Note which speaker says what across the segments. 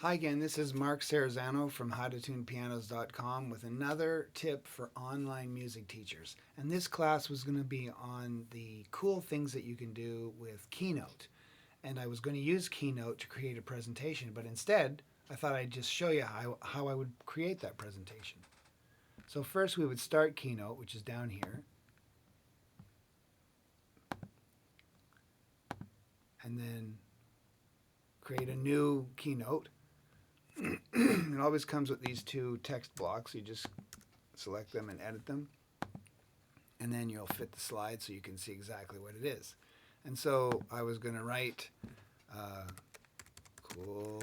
Speaker 1: Hi again, this is Mark Sarazano from howtotunepianos.com with another tip for online music teachers. And this class was going to be on the cool things that you can do with KeyNote. And I was going to use KeyNote to create a presentation, but instead I thought I'd just show you how I would create that presentation. So first we would start KeyNote, which is down here. And then create a new KeyNote. It always comes with these two text blocks. You just select them and edit them, and then you'll fit the slide so you can see exactly what it is. And so I was going to write cool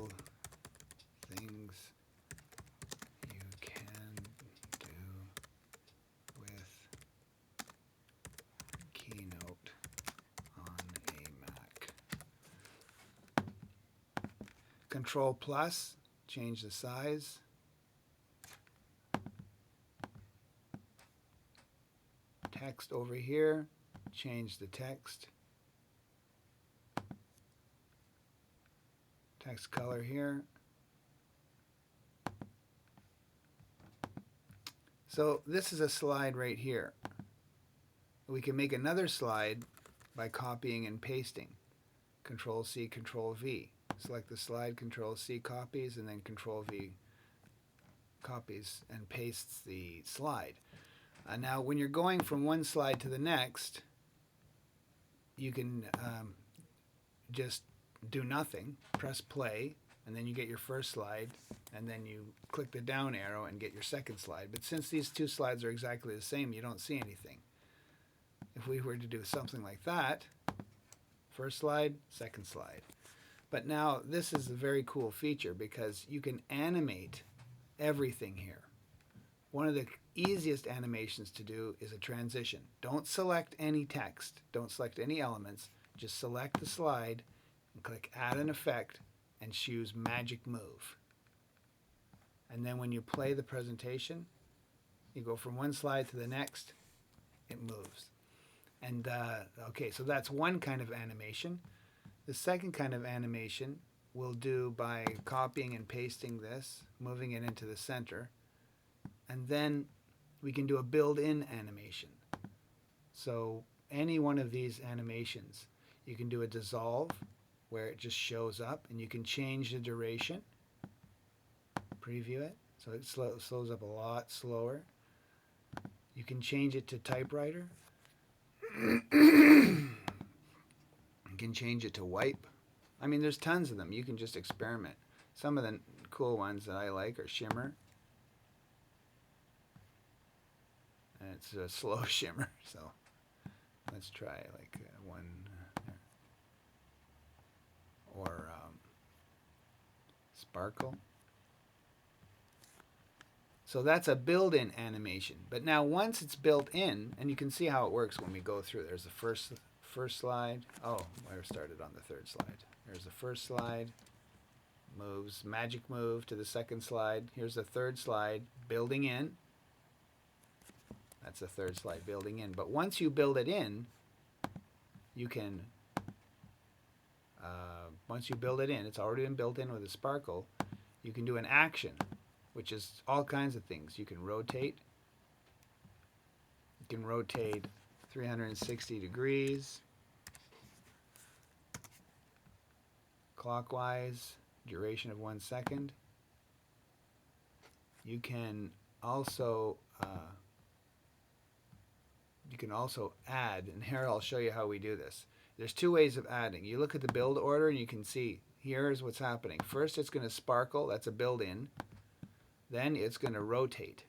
Speaker 1: things you can do with KeyNote on a Mac. Control plus, change the size. Text over here, change the text. Text color here. So this is a slide right here. We can make another slide by copying and pasting. Control C, Control V. Select the slide, Control C copies, and then Control V copies and pastes the slide. Now when you're going from one slide to the next, you can just do nothing, press play, and then you get your first slide, and then you click the down arrow and get your second slide. But since these two slides are exactly the same, you don't see anything. If we were to do something like that, first slide, second slide. But now this is a very cool feature because you can animate everything here. One of the easiest animations to do is a transition. Don't select any text, don't select any elements, just select the slide and click Add an Effect and choose Magic Move. And then when you play the presentation, you go from one slide to the next, it moves. And okay, so that's one kind of animation. The second kind of animation we'll do by copying and pasting this, moving it into the center, and then we can do a build-in animation. So any one of these animations, you can do a dissolve where it just shows up, and you can change the duration, preview it, so it slows up a lot slower. You can change it to typewriter. You can change it to wipe. I mean, there's tons of them. You can just experiment. Some of the cool ones that I like are shimmer. And it's a slow shimmer, so let's try like one there. Or sparkle. So that's a built-in animation. But now once it's built in, and you can see how it works when we go through. There's the first slide. Oh, I started on the third slide. There's the first slide. Moves, magic move to the second slide. Here's the third slide, building in. That's the third slide, building in. But once you build it in, you can, once you build it in, it's already been built in with a sparkle, you can do an action, which is all kinds of things. You can rotate. You can rotate 360 degrees, clockwise, duration of 1 second. You can also add, and here I'll show you how we do this. There's two ways of adding. You look at the build order and you can see here's what's happening. First it's going to sparkle, that's a build-in. Then it's going to rotate.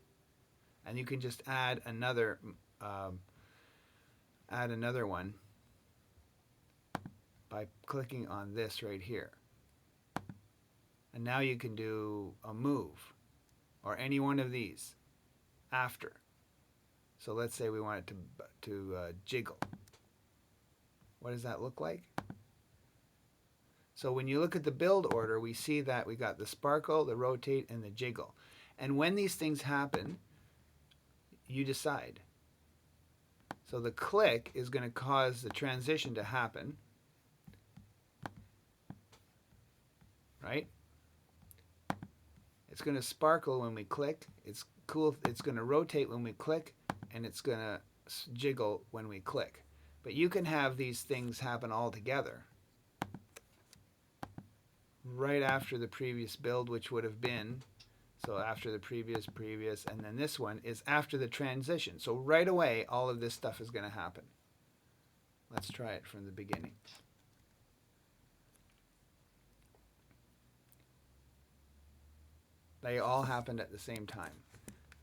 Speaker 1: And you can just add another one by clicking on this right here. And now you can do a move or any one of these after. So let's say we want it to jiggle. What does that look like? So when you look at the build order, we see that we got the sparkle, the rotate, and the jiggle. And when these things happen, you decide. So the click is going to cause the transition to happen, right? It's going to sparkle when we click. It's cool. It's going to rotate when we click, and it's going to jiggle when we click. But you can have these things happen all together right after the previous build, which would have been, so after the previous, and then this one is after the transition. So right away, all of this stuff is going to happen. Let's try it from the beginning. They all happened at the same time.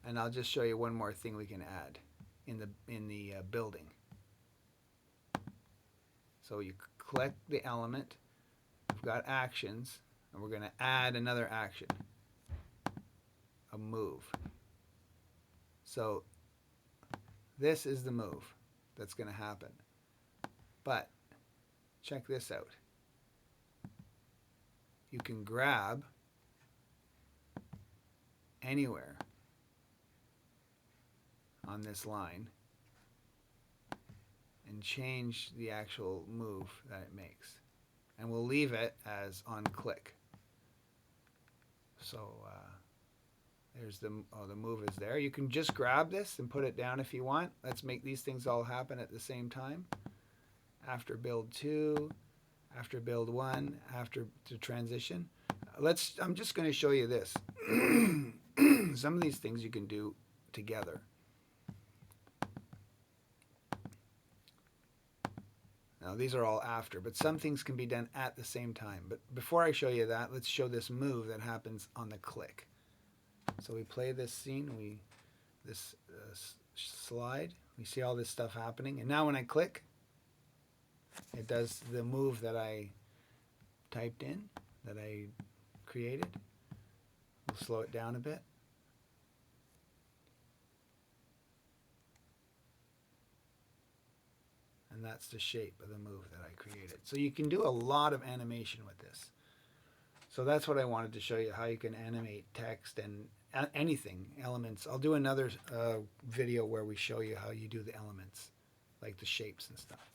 Speaker 1: And I'll just show you one more thing we can add in the building. So you click the element, we've got actions, and we're going to add another action, a move. So this is the move that's going to happen. But check this out. You can grab anywhere on this line and change the actual move that it makes. And we'll leave it as on click. So there's the move is there. You can just grab this and put it down if you want. Let's make these things all happen at the same time. After build 2, after build 1, after the transition. I'm just going to show you this. Some of these things you can do together. Now these are all after, but some things can be done at the same time. But before I show you that, let's show this move that happens on the click. So we play this scene, this slide, we see all this stuff happening, and now when I click, it does the move that I typed in, that I created. We'll slow it down a bit. And that's the shape of the move that I created. So you can do a lot of animation with this. So that's what I wanted to show you, how you can animate text and anything, elements. I'll do another video where we show you how you do the elements, like the shapes and stuff.